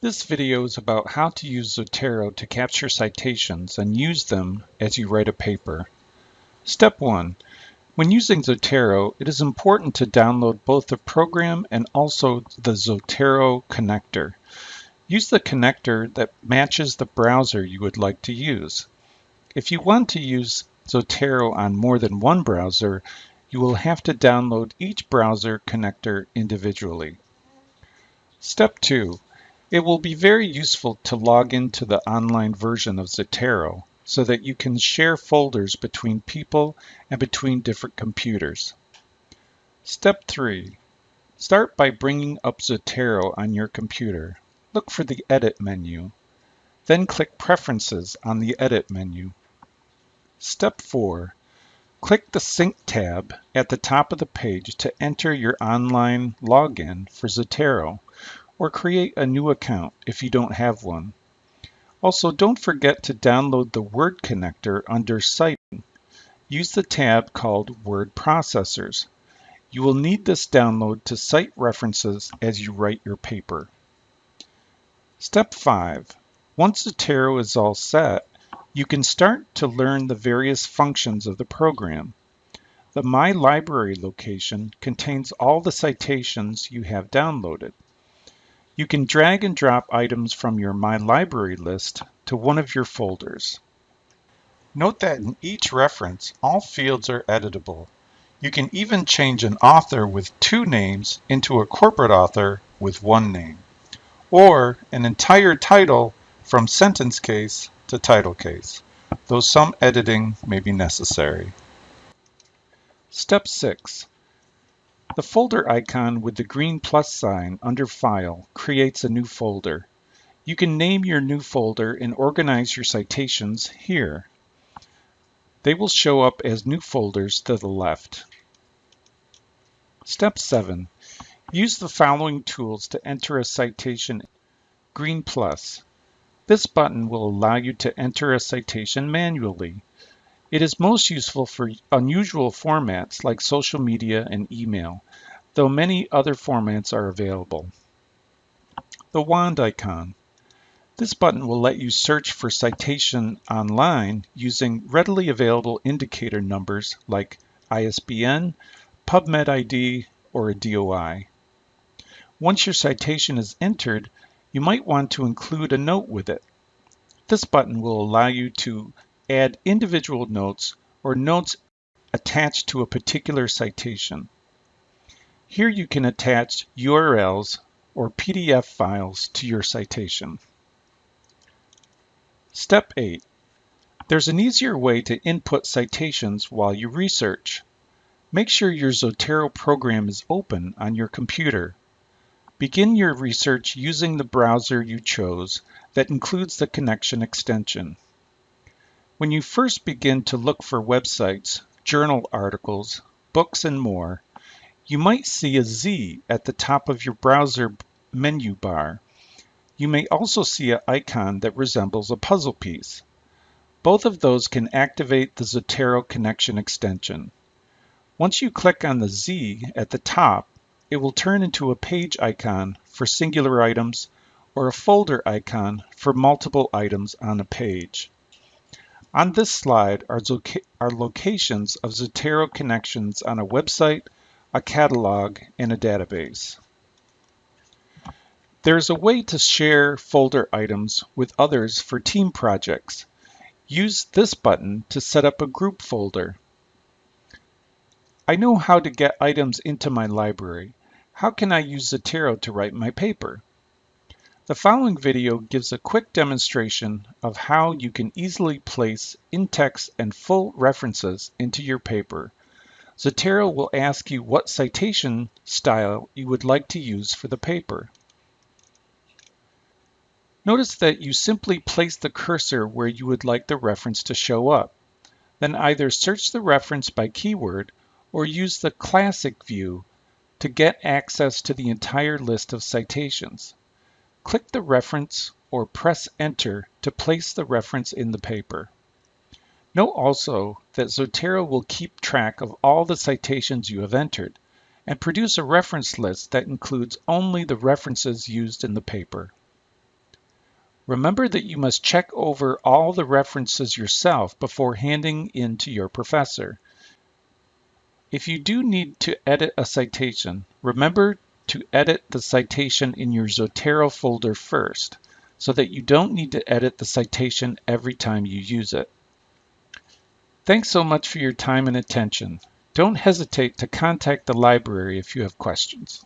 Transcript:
This video is about how to use Zotero to capture citations and use them as you write a paper. Step 1. When using Zotero, it is important to download both the program and also the Zotero connector. Use the connector that matches the browser you would like to use. If you want to use Zotero on more than one browser, you will have to download each browser connector individually. Step 2. It will be very useful to log into the online version of Zotero so that you can share folders between people and between different computers. Step 3. Start by bringing up Zotero on your computer. Look for the Edit menu. Then click Preferences on the Edit menu. Step 4. Click the Sync tab at the top of the page to enter your online login for Zotero, or create a new account if you don't have one. Also, don't forget to download the Word connector under Citing. Use the tab called Word Processors. You will need this download to cite references as you write your paper. Step 5. Once Zotero is all set, you can start to learn the various functions of the program. The My Library location contains all the citations you have downloaded. You can drag and drop items from your My Library list to one of your folders. Note that in each reference, all fields are editable. You can even change an author with 2 names into a corporate author with 1 name, or an entire title from sentence case to title case, though some editing may be necessary. Step 6. The folder icon with the green plus sign under File creates a new folder. You can name your new folder and organize your citations here. They will show up as new folders to the left. Step 7. Use the following tools to enter a citation. Green plus. This button will allow you to enter a citation manually. It is most useful for unusual formats like social media and email, though many other formats are available. The wand icon. This button will let you search for citation online using readily available indicator numbers like ISBN, PubMed ID, or a DOI. Once your citation is entered, you might want to include a note with it. This button will allow you to add individual notes or notes attached to a particular citation. Here you can attach URLs or PDF files to your citation. Step 8. There's an easier way to input citations while you research. Make sure your Zotero program is open on your computer. Begin your research using the browser you chose that includes the connection extension. When you first begin to look for websites, journal articles, books, and more, you might see a Z at the top of your browser menu bar. You may also see an icon that resembles a puzzle piece. Both of those can activate the Zotero connection extension. Once you click on the Z at the top, it will turn into a page icon for singular items or a folder icon for multiple items on a page. On this slide are locations of Zotero connections on a website, a catalog, and a database. There is a way to share folder items with others for team projects. Use this button to set up a group folder. I know how to get items into my library. How can I use Zotero to write my paper? The following video gives a quick demonstration of how you can easily place in-text and full references into your paper. Zotero will ask you what citation style you would like to use for the paper. Notice that you simply place the cursor where you would like the reference to show up. Then either search the reference by keyword or use the classic view to get access to the entire list of citations. Click the reference or press Enter to place the reference in the paper. Note also that Zotero will keep track of all the citations you have entered and produce a reference list that includes only the references used in the paper. Remember that you must check over all the references yourself before handing in to your professor. If you do need to edit a citation, remember to edit the citation in your Zotero folder first, so that you don't need to edit the citation every time you use it. Thanks so much for your time and attention. Don't hesitate to contact the library if you have questions.